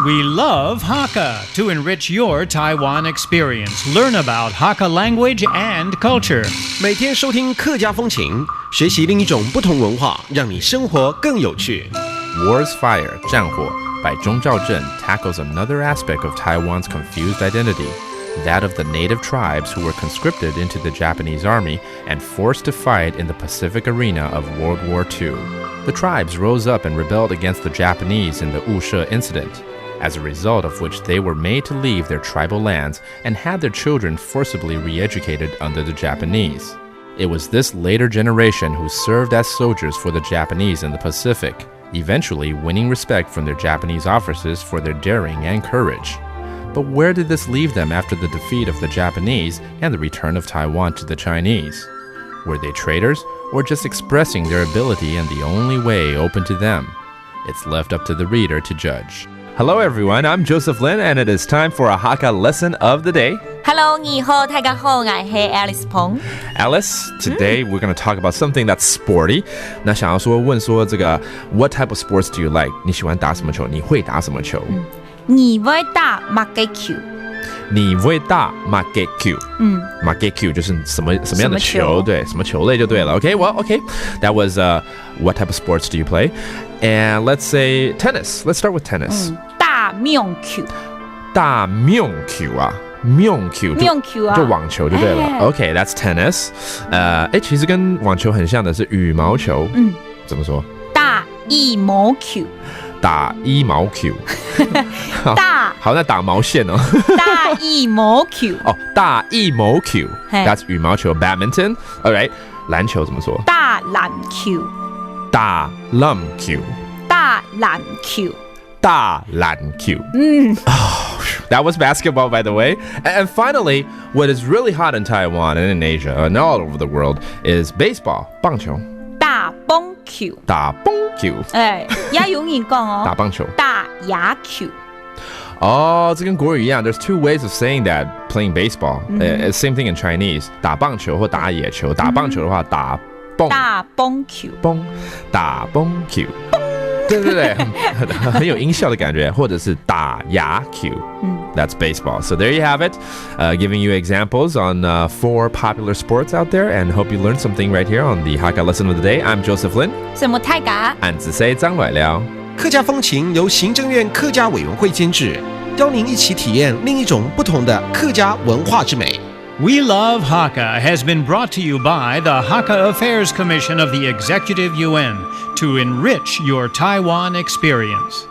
We love Hakka to enrich your Taiwan experience. Learn about Hakka language and culture. 每天收听客家风情，学习另一种不同文化，让你生活更有趣。War's Fire 战火 by Zhong Zhaozhen tackles another aspect of Taiwan's confused identity, that of the native tribes who were conscripted into the Japanese army and forced to fight in the Pacific arena of World War II. The tribes rose up and rebelled against the Japanese in the Wushe incident, as a result of which they were made to leave their tribal lands and had their children forcibly re-educated under the Japanese. It was this later generation who served as soldiers for the Japanese in the Pacific, eventually winning respect from their Japanese officers for their daring and courage. But where did this leave them after the defeat of the Japanese and the return of Taiwan to the Chinese? Were they traitors, or just expressing their ability in the only way open to them? It's left up to the reader to judge. Hello everyone, I'm Joseph Lin, and it is time for a Hakka lesson of the day. Hello, 你好，大家好，我是 Alice Peng. Alice, today we're going to talk about something that's sporty. 那想要问说这个 what type of sports do you like? 你喜欢打什么球？你会打什么球？你会打马给球？你会打马给球？马给球就是什么样的球？对，什么球类就对了。Okay, well, okay. That was what type of sports do you play? And let's say tennis. Let's start with tennis. 打面球。打面球啊。面球就网球就对了。Okay, that's tennis. 其实跟网球很像的是羽毛球。怎么说？打羽毛球。打羽毛球。好，那打毛线哦。打羽毛球。哦，打羽毛球。That's 羽毛球 badminton. Alright, 篮球怎么说？打篮球。打篮球。打篮球。打篮球。That was basketball, by the way. And finally, what is really hot in Taiwan and in Asia and all over the world is baseball, 棒球。打棒球。打棒球。也有人讲哦。打棒球。打野球。哦，这跟国语一样。There's two ways of saying that. Playing baseball, same thing in Chinese. 打棒球或打野球。打棒球的话，打棒。打棒球。棒。打棒球。对，很有音效的感觉，或者是打牙球。That's baseball. So there you have it, giving you examples on 4 popular sports out there, and hope you learned something right here on the Hakka Lesson of the Day. I'm Joseph Lin. 什么太嘎？俺只say张伟了。客家风情由行政院客家委员会监制，邀您一起体验另一种不同的客家文化之美。We Love Hakka has been brought to you by the Hakka Affairs Commission of the Executive Yuan to enrich your Taiwan experience.